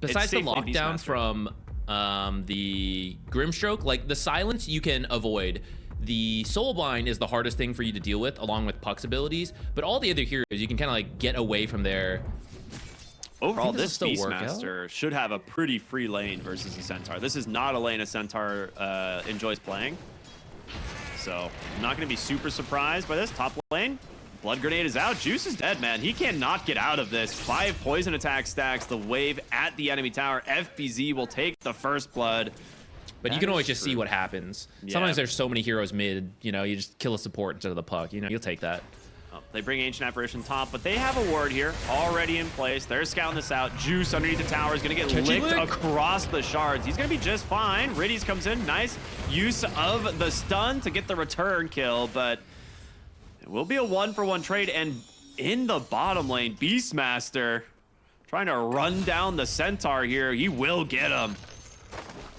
besides the safely lockdown Beastmaster. from the Grimstroke, like the silence you can avoid. The Soulblind is the hardest thing for you to deal with, along with Puck's abilities. But all the other heroes, you can kind of like get away from there. Overall, this this Beastmaster should have a pretty free lane versus a Centaur. This is not a lane a Centaur enjoys playing. So I'm not going to be super surprised by this. Top lane, Blood Grenade is out. Juice is dead, man. He cannot get out of this. 5 poison attack stacks, the wave at the enemy tower. FBZ will take the first blood. But you can always just see what happens. Yeah. Sometimes there's so many heroes mid, you know, you just kill a support instead of the Puck. You know, you'll take that. Oh, they bring Ancient Apparition top, but they have a ward here already in place. They're scouting this out. Juice underneath the tower is going to get licked across the shards. He's going to be just fine. Riddies comes in. Nice use of the stun to get the return kill, but it will be a 1-for-1 trade. And in the bottom lane, Beastmaster trying to run down the Centaur here. He will get him.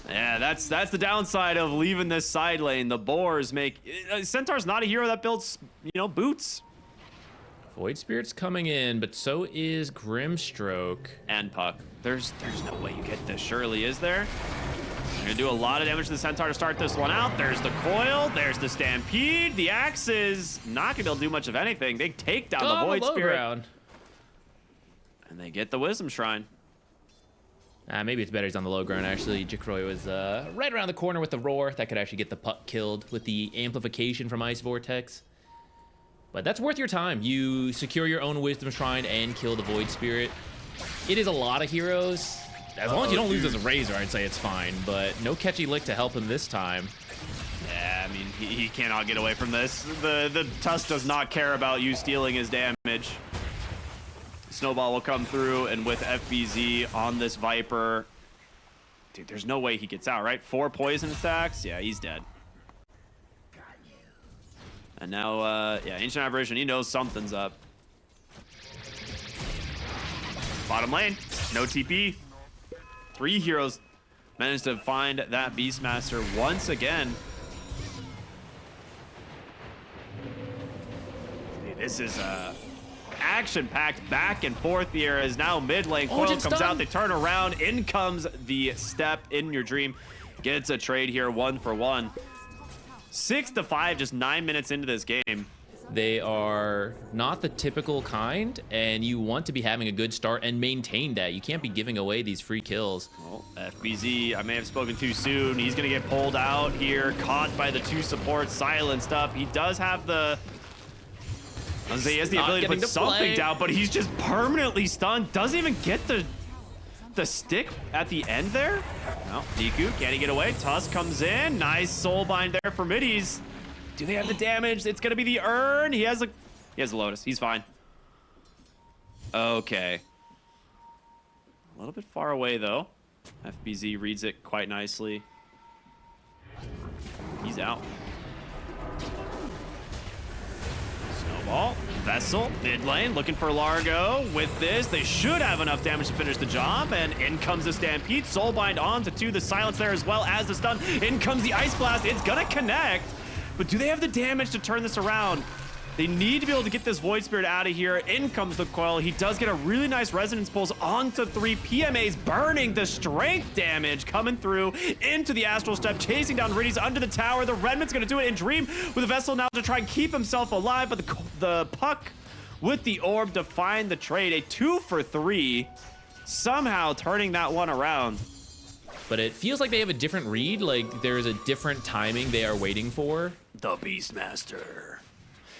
Yeah, that's the downside of leaving this side lane. The boars make... Centaur's not a hero that builds, you know, boots. Void Spirit's coming in, but so is Grimstroke. And Puck. There's no way you get this, surely, is there? You're gonna do a lot of damage to the Centaur to start this one out. There's the coil, there's the Stampede. The axe is not gonna be able to do much of anything. They take down the Void Spirit. Ground. And they get the Wisdom Shrine. Maybe it's better he's on the low ground, actually. Jacroy was right around the corner with the roar. That could actually get the Puck killed with the amplification from Ice Vortex. But that's worth your time. You secure your own Wisdom Shrine and kill the Void Spirit. It is a lot of heroes. As long as you don't lose as a Razor, I'd say it's fine. But no catchy lick to help him this time. Yeah, I mean, he cannot get away from this. The Tusk does not care about you stealing his damage. Snowball will come through, and with FBZ on this Viper, dude, there's no way he gets out, right? 4 poison attacks? Yeah, he's dead. And now, yeah, Ancient Apparition, he knows something's up. Bottom lane, no TP. 3 heroes managed to find that Beastmaster once again. Dude, this is action-packed back and forth here as now mid lane coil comes out. They turn around. In comes the step in your dream. Gets a trade here, 1-for-1. 6-5, just 9 minutes into this game. They are not the typical kind, and you want to be having a good start and maintain that. You can't be giving away these free kills. Well, FBZ, I may have spoken too soon. He's going to get pulled out here, caught by the 2 supports, silenced up. He does have the... he has the ability to put something down, but he's just permanently stunned. Doesn't even get the stick at the end there. No, Niku, can he get away? Tusk comes in. Nice soulbind there for middies. Do they have the damage? It's gonna be the urn. He has a Lotus. He's fine. Okay. A little bit far away though. FBZ reads it quite nicely. He's out. Snowball, Vessel, mid lane, looking for Largo. With this, they should have enough damage to finish the job, and in comes the Stampede. Soulbind on to 2, the silence there as well as the stun. In comes the Ice Blast. It's gonna connect, but do they have the damage to turn this around? They need to be able to get this Void Spirit out of here. In comes the coil. He does get a really nice Resonance Pulse onto 3 PMAs, burning the strength damage coming through into the Astral Step, chasing down Riddies under the tower. The Redman's going to do it in Dream with a Vessel now to try and keep himself alive, but the Puck with the orb to find the trade. A 2-for-3, somehow turning that one around. But it feels like they have a different read, like there is a different timing they are waiting for. The Beastmaster.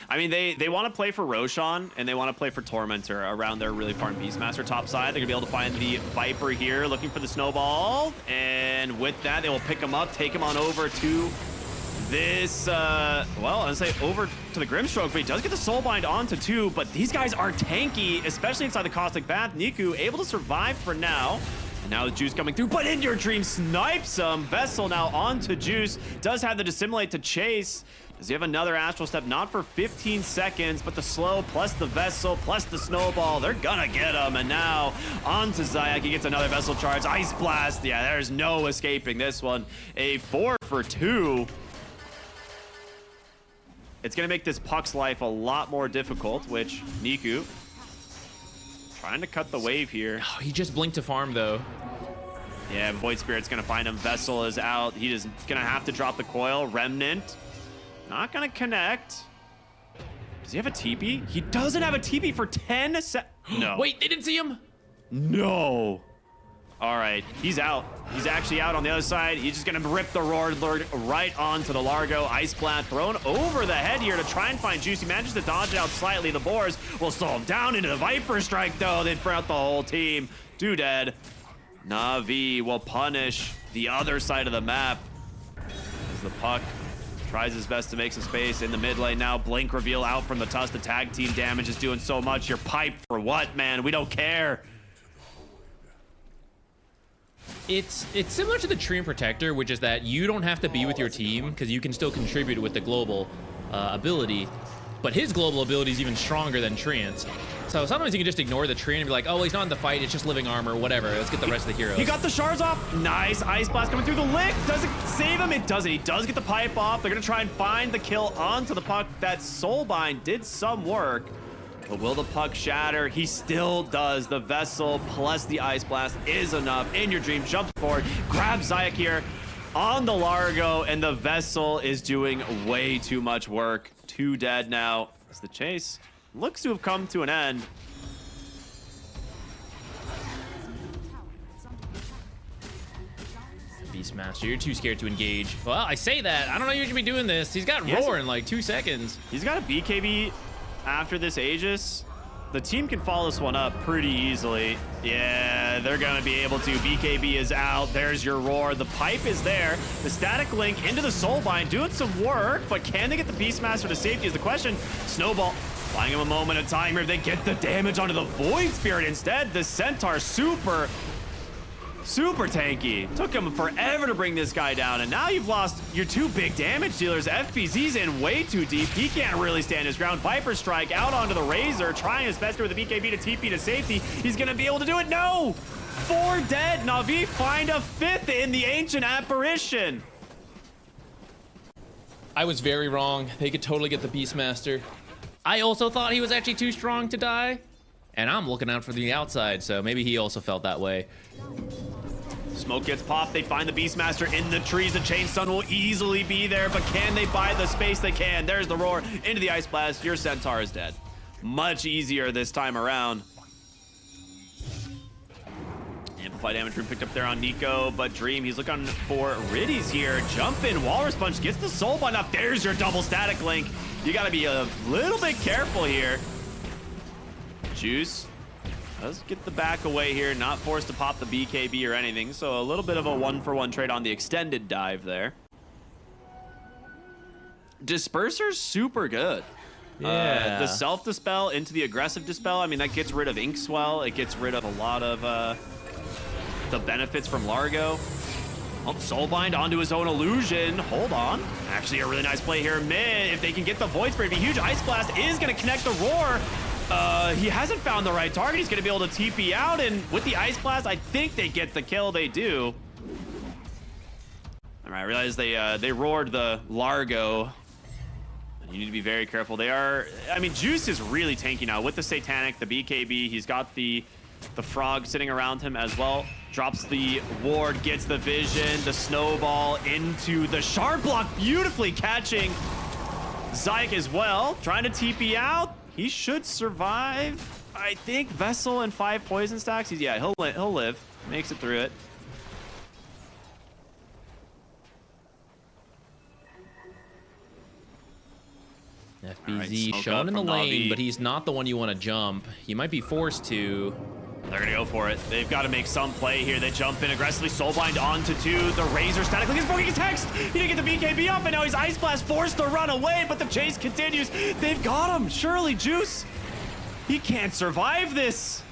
I mean, they want to play for Roshan, and they want to play for Tormentor around their really farm Beastmaster top side. They're going to be able to find the Viper here, looking for the Snowball. And with that, they will pick him up, take him on over to this, well, I would say over to the Grimstroke, but he does get the Soulbind onto 2, but these guys are tanky, especially inside the Caustic Bath. Niku able to survive for now. And now the Juice coming through, but In Your Dream snipes him. Vessel now onto Juice. Does have the Dissimulate to chase. Does he have another Astral Step? Not for 15 seconds, but the slow plus the Vessel plus the Snowball, they're gonna get him. And now onto Zayak. He gets another Vessel charge. Ice Blast. Yeah, there's no escaping this one. A 4-for-2. It's gonna make this Puck's life a lot more difficult, which Niku trying to cut the wave here. Oh, he just blinked to farm though. Yeah, Void Spirit's gonna find him. Vessel is out. He is gonna have to drop the coil. Remnant, not gonna connect. Does he have a TP? He doesn't have a TP for 10 seconds. No. Wait, they didn't see him? No. All right, he's out. He's actually out on the other side. He's just gonna rip the Roar right onto the Largo. Ice Blast thrown over the head here to try and find Juice. He manages to dodge it out slightly. The Boars will slow him down into the Viper Strike, though. They bring out the whole team. 2 dead. NAVI will punish the other side of the map as the puck tries his best to make some space in the mid lane now. Blink reveal out from the Tusk. The tag team damage is doing so much. You're piped for what, man? We don't care. It's similar to the Treant Protector, which is that you don't have to be with your team because you can still contribute with the global ability. But his global ability is even stronger than Treant's. So sometimes you can just ignore the Treant and be like, oh, he's not in the fight, it's just living armor, whatever. Let's get the rest of the heroes. He got the shards off. Nice Ice Blast coming through the lick. Does it save him? It doesn't. He does get the pipe off. They're going to try and find the kill onto the puck. That Soulbind did some work. But will the puck shatter? He still does. The Vessel plus the Ice Blast is enough. In Your Dream jumps forward, grabs Zayak here on the Largo, and the Vessel is doing way too much work. 2 dead now as the chase looks to have come to an end. Beastmaster, you're too scared to engage. Well, I say that. I don't know you should be doing this. He's got Roar in like 2 seconds. He's got a BKB after this Aegis. The team can follow this one up pretty easily. Yeah, they're gonna be able to. BKB is out. There's your Roar. The pipe is there. The static link into the Soulbind doing some work, but can they get the Beastmaster to safety is the question. Snowball buying him a moment of time here. They get the damage onto the Void Spirit instead. The Centaur super tanky. Took him forever to bring this guy down, and now you've lost your 2 big damage dealers. FBZ's in way too deep. He can't really stand his ground. Viper Strike out onto the Razor, trying his best with the BKB to TP to safety. He's gonna be able to do it. No! 4 dead. NAVI find a 5th in the Ancient Apparition. I was very wrong. They could totally get the Beastmaster. I also thought he was actually too strong to die. And I'm looking out for the outside, so maybe he also felt that way. Smoke gets popped. They find the Beastmaster in the trees. The Chain Stun will easily be there, but can they buy the space? They can. There's the Roar into the Ice Blast. Your Centaur is dead. Much easier this time around. Amplify damage room picked up there on Nico, but Dream, he's looking for Riddies here. Jump in, Walrus Punch gets the Soulbind up. There's your double static link. You gotta be a little bit careful here. Juice does get the back away here, not forced to pop the BKB or anything, so a little bit of a 1-for-1 trade on the extended dive there. Disperser's super good. Yeah. The self-dispel into the aggressive dispel, I mean, that gets rid of Ink Swell. It gets rid of a lot of the benefits from Largo. Oh, Soulbind onto his own illusion. Hold on. Actually, a really nice play here mid. If they can get the Void Spirit, a huge Ice Blast is going to connect the Roar. He hasn't found the right target. He's going to be able to TP out, and with the Ice Blast, I think they get the kill. They do. All right, I realize they roared the Largo. You need to be very careful. They are, I mean, Juice is really tanky now with the Satanic, the BKB. He's got the Frog sitting around him as well. Drops the ward, gets the vision, the snowball into the Shard Block, beautifully catching Zayak as well. Trying to TP out. He should survive. I think Vessel and 5 poison stacks. Yeah, he'll live. Makes it through it. FBZ Right, shown in the lane, NAVI. but he's not the one you want to jump. He might be forced to. They're gonna go for it. They've got to make some play here. They jump in aggressively. Soulbind onto 2. The Razor static link is broken. He's hexed. He didn't get the BKB off, and now he's Ice Blast forced to run away, but the chase continues. They've got him. Surely, Juice. He can't survive this.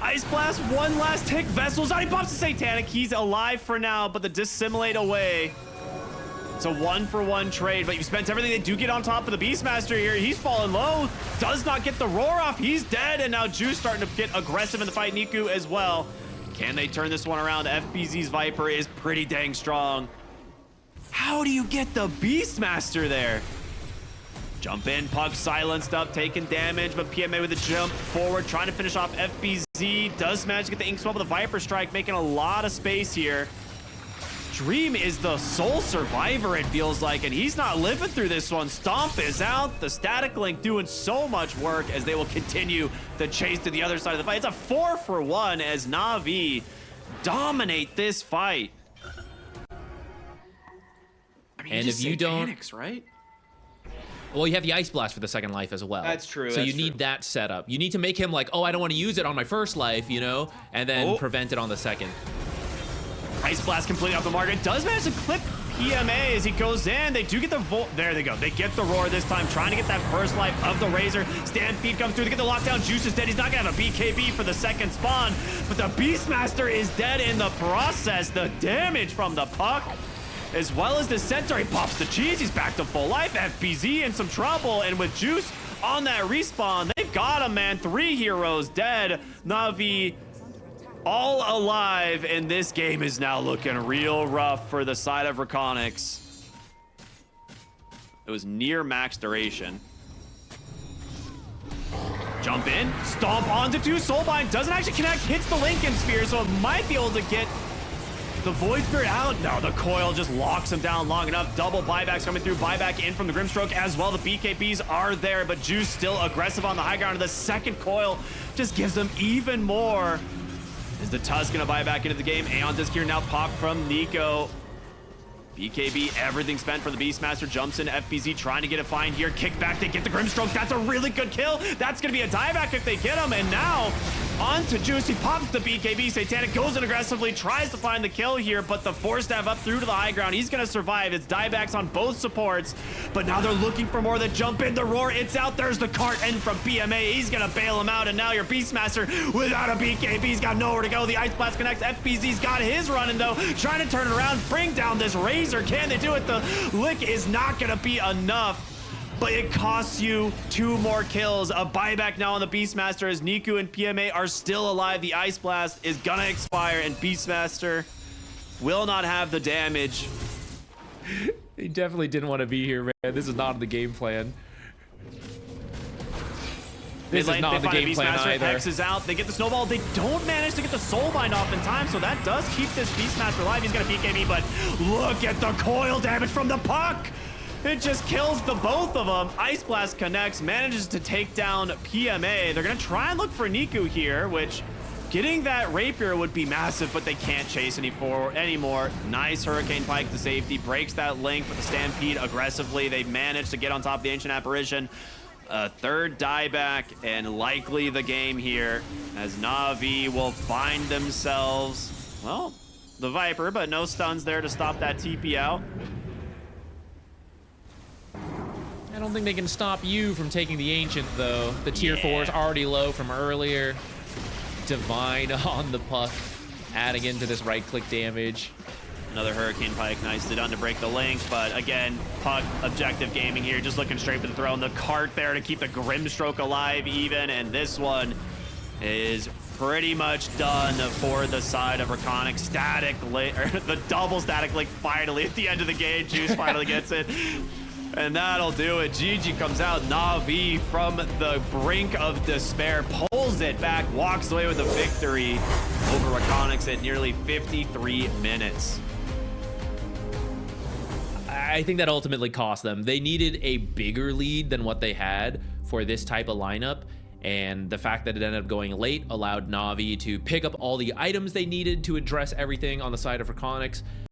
Ice Blast, one last tick. Vessel's out. He pops the Satanic. He's alive for now, but the Dissimulate away. It's a 1-for-1 trade, but you've spent everything. They do get on top of the Beastmaster here. He's fallen low. Does not get the Roar off. He's dead, and now Juice starting to get aggressive in the fight. Niku as well. Can they turn this one around? FBZ's Viper is pretty dang strong. How do you get the Beastmaster there? Jump in, Puck silenced up, taking damage, but PMA with a jump forward, trying to finish off FBZ. FBZ does manage to get the ink swell with the Viper Strike, making a lot of space here. Dream is the sole survivor, it feels like, and he's not living through this one. Stomp is out. The Static Link doing so much work as they will continue the chase to the other side of the fight. It's a 4-for-1 as NAVI dominate this fight. I mean, and if you don't, Panics, right? Well, you have the Ice Blast for the second life as well. That's true. So you need that setup. You need to make him like, oh, I don't want to use it on my first life, you know, and then prevent it on the second. Ice Blast completely off the market. Does manage to clip PMA as he goes in. They do get the there they go. They get the roar this time, trying to get that first life of the Razor. Stampede comes through. They get the lockdown. Juice is dead. He's not going to have a BKB for the second spawn, but the Beastmaster is dead in the process. The damage from the puck, as well as the Centaur. He pops the cheese. He's back to full life. FBZ in some trouble, and with Juice on that respawn, they've got him, man. 3 heroes dead. Navi all alive, and this game is now looking real rough for the side of REKONIX. It was near max duration. Jump in, stomp onto 2. Soulbind doesn't actually connect, hits the Lincoln Sphere, so it might be able to get the Void Spirit out. No, the coil just locks him down long enough. Double buybacks coming through. Buyback in from the Grimstroke as well. The BKBs are there, but Juice still aggressive on the high ground. The second coil just gives them even more. Is the Tusk gonna buy back into the game? Aeon Disc here now popped from Nico. BKB, everything spent for the Beastmaster. Jumps in, FBZ trying to get a find here. Kick back, they get the Grimstroke. That's a really good kill. That's gonna be a dieback if they get him. And now, on to Juice. He pops the BKB. Satanic goes in aggressively, tries to find the kill here, but the Force Staff up through to the high ground. He's gonna survive. It's diebacks on both supports, but now they're looking for more. That jump in, the roar, it's out. There's the cart in from PMA. He's gonna bail him out, and now your Beastmaster without a BKB's got nowhere to go. The Ice Blast connects. FBZ's got his running though, trying to turn it around, bring down this Razor. Can they do it? The lick is not gonna be enough, but it costs you 2 more kills. A buyback now on the Beastmaster as Niku and PMA are still alive. The Ice Blast is gonna expire, and Beastmaster will not have the damage. He definitely didn't want to be here, man. This is not in the game plan. This is not the game plan either. Hex is out. They get the snowball. They don't manage to get the Soulbind off in time, so that does keep this Beastmaster alive. He's gonna BKB, but look at the coil damage from the puck. It just kills the both of them. Ice Blast connects, manages to take down PMA. They're gonna try and look for Niku here, which getting that Rapier would be massive, but they can't chase anymore. Nice Hurricane Pike to safety, breaks that link with the Stampede aggressively. They manage to get on top of the Ancient Apparition. A third dieback, and likely the game here, as Navi will find themselves, well, the Viper, but no stuns there to stop that TP out. I don't think they can stop you from taking the Ancient, though. The tier 4 is already low from earlier. Divine on the puck, adding into this right-click damage. Another Hurricane Pike, nicely done to break the link, but again, puck objective gaming here, just looking straight for the throw, and the cart there to keep the Grimstroke alive even, and this one is pretty much done for the side of REKONIX. Static link, or the double Static link finally at the end of the game. Juice finally gets it. And that'll do it. GG comes out. Navi from the brink of despair pulls it back, walks away with a victory over REKONIX at nearly 53 minutes. I think that ultimately cost them. They needed a bigger lead than what they had for this type of lineup, and the fact that it ended up going late allowed Navi to pick up all the items they needed to address everything on the side of REKONIX.